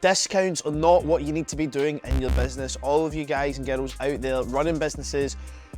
discounts are not what you need to be doing in your business. All of you guys and girls out there running businesses,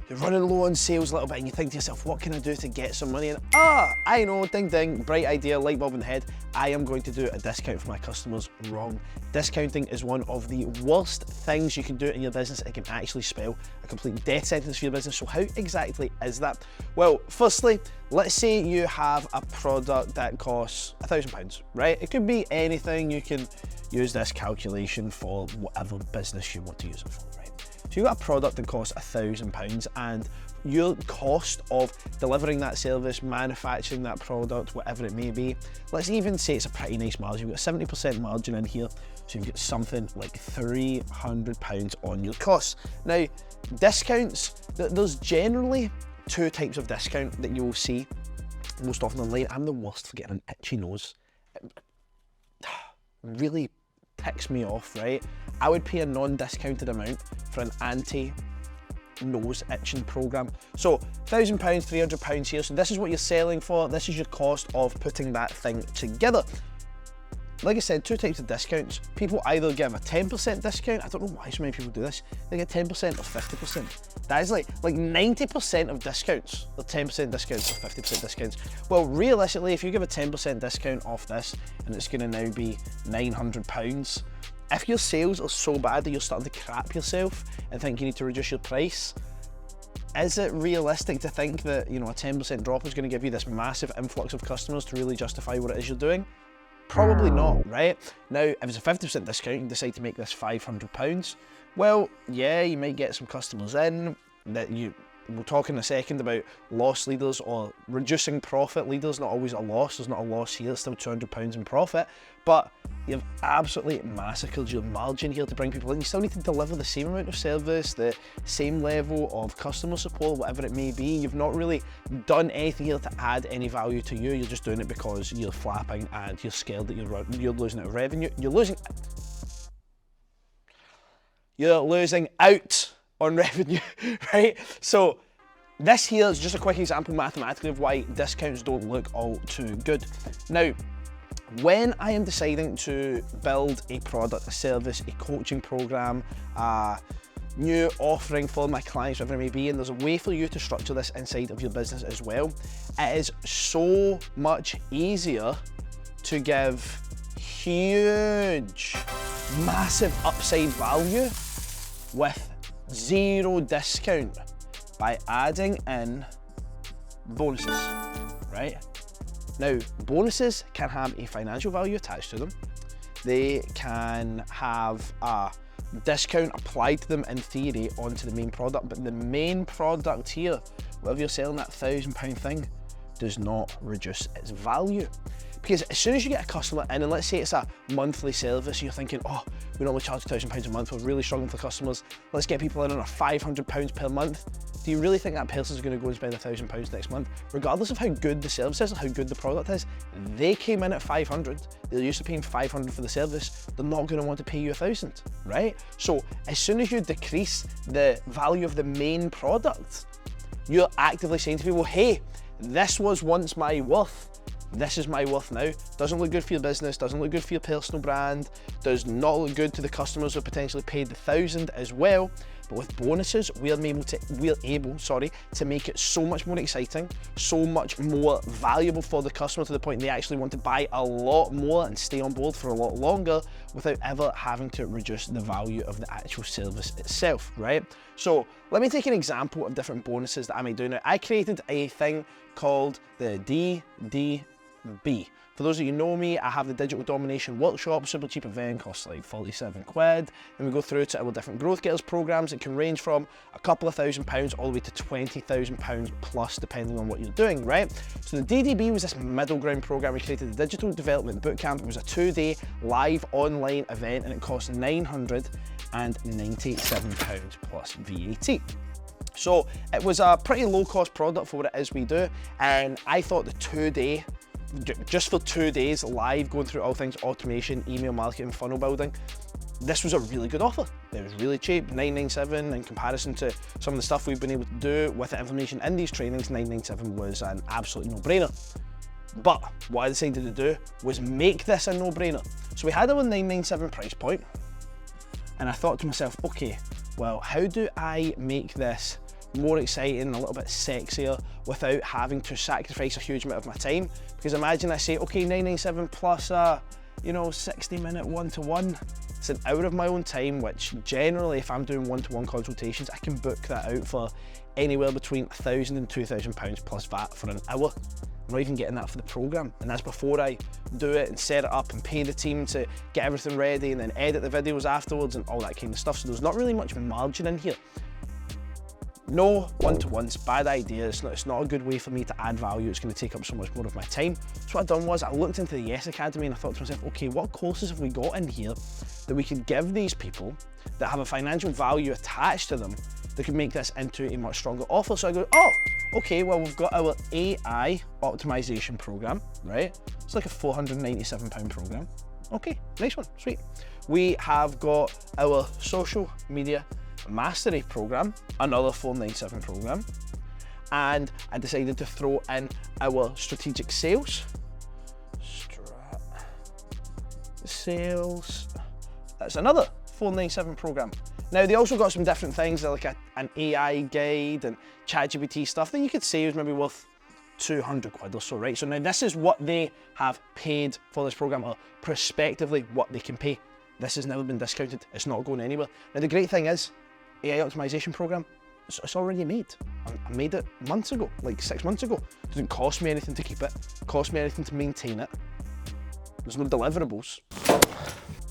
you're running low on sales a little bit and you think to yourself, what can I do to get some money? And I know, ding ding, bright idea, light bulb in the head. I am going to do a discount for my customers. Wrong. Discounting is one of the worst things you can do in your business. It can actually spell a complete death sentence for your business. So how exactly is that? Well, firstly, let's say you have a product that costs £1,000, right? It could be anything. You can use this calculation for whatever business you want to use it for, right? So you've got a product that costs £1,000 and your cost of delivering that service, manufacturing that product, whatever it may be, let's even say it's a pretty nice margin. You've got 70% margin in here, so you've got something like £300 on your costs. Now, discounts, there's generally two types of discount that you will see most often online. I'm the worst for getting an itchy nose. It really ticks me off, right? I would pay a non-discounted amount for an anti-nose itching program. So £1,000, £300 here. So this is what you're selling for. This is your cost of putting that thing together. Like I said, two types of discounts. People either give a 10% discount. I don't know why so many people do this. They get 10% or 50%. That is like 90% of discounts are 10% discounts or 50% discounts. Well, realistically, if you give a 10% discount off this and it's gonna now be £900, if your sales are so bad that you're starting to crap yourself and think you need to reduce your price, is it realistic to think that, you know, a 10% drop is gonna give you this massive influx of customers to really justify what it is you're doing? Probably not, right? Now, if it's a 50% discount, you decide to make this £500. Well, yeah, you might get some customers in that we'll talk in a second about loss leaders or reducing profit leaders. Not always a loss. There's not a loss here. It's still £200 in profit, but you've absolutely massacred your margin here to bring people in. You still need to deliver the same amount of service, the same level of customer support, whatever it may be. You've not really done anything here to add any value to you. You're just doing it because you're flapping and you're scared that you're losing out revenue. You're losing out on revenue, right? So this here is just a quick example mathematically of why discounts don't look all too good. Now, when I am deciding to build a product, a service, a coaching program, a new offering for my clients, whatever it may be, and there's a way for you to structure this inside of your business as well, it is so much easier to give huge, massive upside value with zero discount by adding in bonuses, right? Now, bonuses can have a financial value attached to them. They can have a discount applied to them in theory onto the main product, but the main product here, whatever you're selling, that £1,000 thing, does not reduce its value. Because as soon as you get a customer in, and let's say it's a monthly service, you're thinking, oh, we normally charge £1,000 a month, we're really struggling for customers, let's get people in on a £500 per month. Do you really think that person's gonna go and spend £1,000 next month? Regardless of how good the service is and how good the product is, they came in at 500, they're used to paying 500 for the service, they're not gonna want to pay you 1,000, right? So as soon as you decrease the value of the main product, you're actively saying to people, hey, this was once my worth. This is my worth now. Doesn't look good for your business, doesn't look good for your personal brand, does not look good to the customers who potentially paid the 1,000 as well. But with bonuses, we're able to make it so much more exciting, so much more valuable for the customer to the point they actually want to buy a lot more and stay on board for a lot longer without ever having to reduce the value of the actual service itself, right? So let me take an example of different bonuses that I may do now. I created a thing called the DDB. For those of you who know me, I have the Digital Domination Workshop, super cheap event, costs like 47 quid. And we go through to our different Growth Getters programs. It can range from a couple of £1,000 all the way to £20,000 plus, depending on what you're doing, right? So the DDB was this middle ground program. We created the Digital Development Bootcamp. It was a 2-day live online event and it cost £997 plus VAT. So it was a pretty low cost product for what it is we do. And I thought the 2-day, just for 2 days live, going through all things automation, email marketing, funnel building, this was a really good offer. It was really cheap, $997 in comparison to some of the stuff we've been able to do with the information in these trainings. $997 was an absolute no-brainer. But what I decided to do was make this a no-brainer. So we had our 997 price point, and I thought to myself, okay, well, how do I make this more exciting, a little bit sexier, without having to sacrifice a huge amount of my time? Because imagine I say, okay, 997 plus a, 60-minute one-to-one. It's an hour of my own time, which generally, if I'm doing one-to-one consultations, I can book that out for anywhere between £1,000 and £2,000 plus VAT for an hour. I'm not even getting that for the program, and that's before I do it and set it up and pay the team to get everything ready and then edit the videos afterwards and all that kind of stuff. So there's not really much margin in here. No one-to-ones, bad idea. It's not a good way for me to add value. It's going to take up so much more of my time. So what I've done was I looked into the Yes Academy and I thought to myself, okay, what courses have we got in here that we could give these people that have a financial value attached to them that could make this into a much stronger offer? So I go, oh, okay, well, we've got our AI optimization program, right? It's like a £497 program. Okay, nice one, sweet. We have got our social media mastery program, another 497 program. And I decided to throw in our strategic sales. Sales, that's another 497 program. Now, they also got some different things, like an AI guide and ChatGPT stuff that you could say is maybe worth 200 quid or so, right? So now this is what they have paid for this program, or prospectively what they can pay. This has never been discounted. It's not going anywhere. Now, the great thing is, AI optimization program, it's already made. I made it months ago, like 6 months ago. It doesn't cost me anything to keep it, cost me anything to maintain it. There's no deliverables.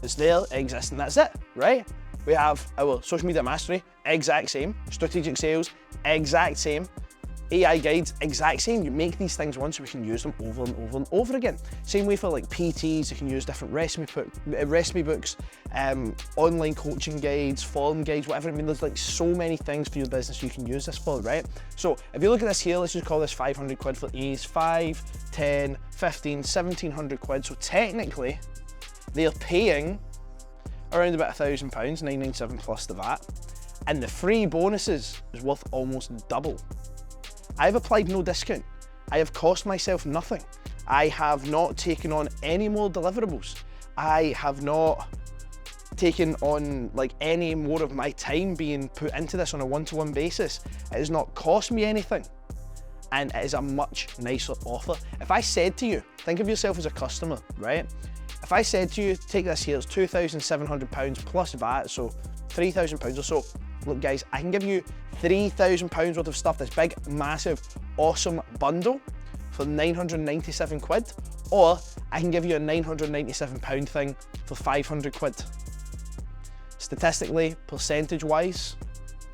It's there, it exists, and that's it, right? We have our social media mastery, exact same. Strategic sales, exact same. AI guides, exact same. You make these things once so we can use them over and over and over again. Same way for like PTs, you can use different recipe books, online coaching guides, form guides, whatever. I mean, there's like so many things for your business you can use this for, right? So if you look at this here, let's just call this 500 quid for ease, 5, 10, 15, 1700 quid. So technically, they're paying around about £1,000, 997 plus the VAT. And the free bonuses is worth almost double. I've applied no discount. I have cost myself nothing. I have not taken on any more deliverables. I have not taken on like any more of my time being put into this on a one-to-one basis. It has not cost me anything. And it is a much nicer offer. If I said to you, think of yourself as a customer, right? If I said to you, take this here, it's £2,700 plus VAT, so £3,000 or so. Look guys, I can give you £3,000 worth of stuff, this big, massive, awesome bundle for 997 quid, or I can give you a £997 thing for 500 quid. Statistically, percentage-wise,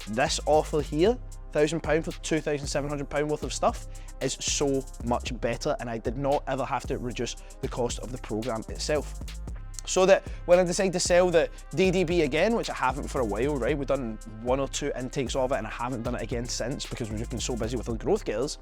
this offer here, £1,000 for £2,700 worth of stuff, is so much better, and I did not ever have to reduce the cost of the program itself. So that when I decide to sell the DDB again, which I haven't for a while, right? We've done 1 or 2 intakes of it and I haven't done it again since because we've just been so busy with our growth gears.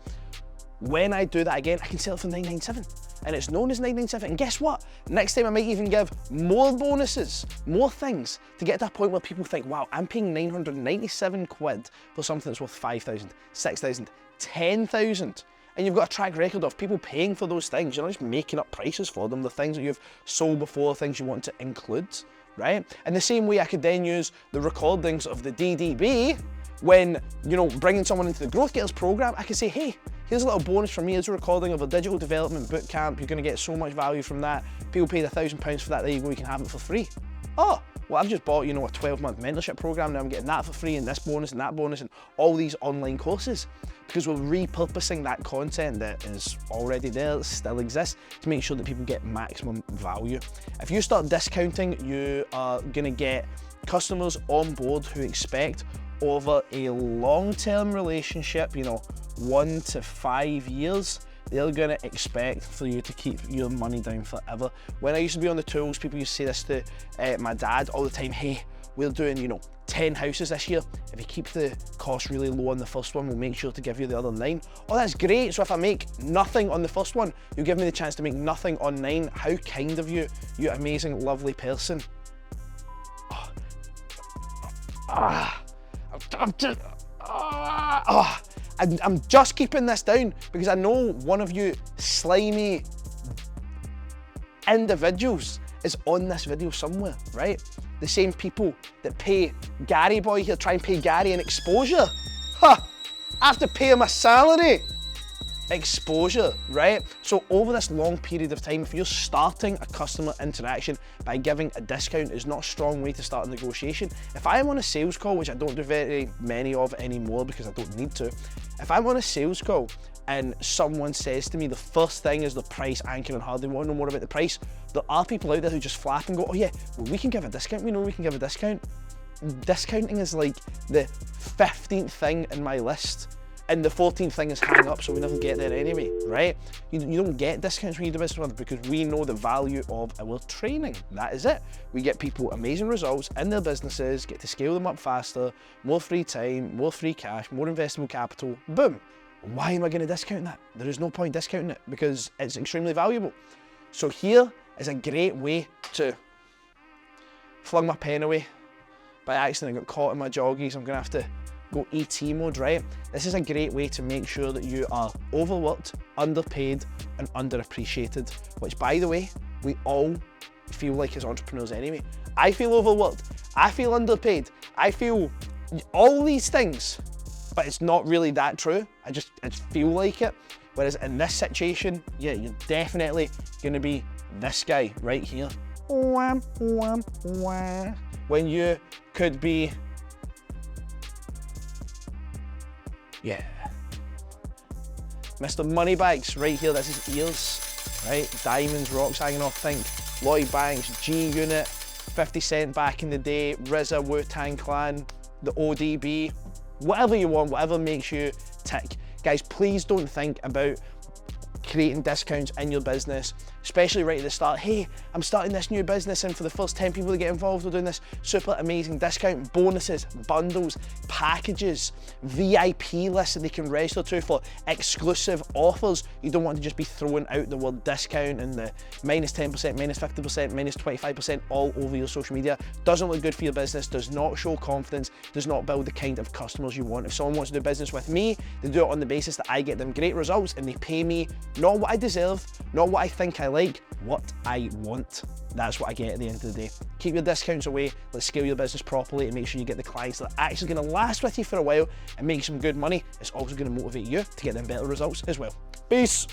When I do that again, I can sell it for 997 and it's known as 997. And guess what? Next time I might even give more bonuses, more things to get to a point where people think, wow, I'm paying 997 quid for something that's worth 5,000, 6,000, 10,000. And you've got a track record of people paying for those things. You're not just making up prices for them, the things that you've sold before, things you want to include, right? And the same way I could then use the recordings of the DDB when, bringing someone into the Growth Getters program, I could say, hey, here's a little bonus from me, here's a recording of a digital development bootcamp, you're gonna get so much value from that. People paid £1,000 for that, there you go, you can have it for free. Oh, well, I've just bought, a 12-month mentorship program, now I'm getting that for free, and this bonus, and that bonus, and all these online courses. Because we're repurposing that content that is already there, that still exists, to make sure that people get maximum value. If you start discounting, you are gonna get customers on board who expect over a long-term relationship, 1 to 5 years, they're gonna expect for you to keep your money down forever. When I used to be on the tools, people used to say this to my dad all the time, hey, we're doing, 10 houses this year. If you keep the cost really low on the first one, we'll make sure to give you the other 9. Oh, that's great. So if I make nothing on the first one, you'll give me the chance to make nothing on 9. How kind of you, you amazing, lovely person. I'm just keeping this down because I know one of you slimy individuals is on this video somewhere, right? The same people that pay Gary Boy here, try and pay Gary an exposure. Huh, I have to pay him a salary. Exposure, right? So over this long period of time, if you're starting a customer interaction by giving a discount, is not a strong way to start a negotiation. If I'm on a sales call, which I don't do very many of anymore because I don't need to, if I'm on a sales call and someone says to me the first thing is the price, anchoring hard, they want to know more about the price, there are people out there who just flap and go, oh yeah, well, we can give a discount, we know we can give a discount. Discounting is like the 15th thing in my list. And the 14th thing is hang up, so we never get there anyway, right? You don't get discounts when you do business with us because we know the value of our training. That is it. We get people amazing results in their businesses, get to scale them up faster, more free time, more free cash, more investable capital, boom. Why am I going to discount that? There is no point discounting it because it's extremely valuable. So here is a great way to flung my pen away by accident. I got caught in my joggies. I'm going to have to go ET mode, right? This is a great way to make sure that you are overworked, underpaid, and underappreciated, which, by the way, we all feel like as entrepreneurs anyway. I feel overworked, I feel underpaid, I feel all these things, but it's not really that true. I just feel like it. Whereas in this situation, yeah, you're definitely gonna be this guy right here. When you could be, yeah, Mr. Moneybags right here, that's his ears, right? Diamonds, rocks hanging off, think Lloyd Banks, G-Unit, 50 Cent back in the day, RZA, Wu-Tang Clan, the ODB, whatever you want, whatever makes you tick. Guys, please don't think about creating discounts in your business, especially right at the start. Hey, I'm starting this new business and for the first 10 people that get involved, we're doing this super amazing discount, bonuses, bundles, packages, VIP lists that they can register to for exclusive offers. You don't want to just be throwing out the word discount and the minus 10%, minus 50%, minus 25% all over your social media. Doesn't look good for your business, does not show confidence, does not build the kind of customers you want. If someone wants to do business with me, they do it on the basis that I get them great results and they pay me not what I deserve, not what I think I like, what I want. That's what I get at the end of the day. Keep your discounts away, let's scale your business properly and make sure you get the clients that are actually gonna last with you for a while and make some good money. It's also gonna motivate you to get them better results as well. Peace.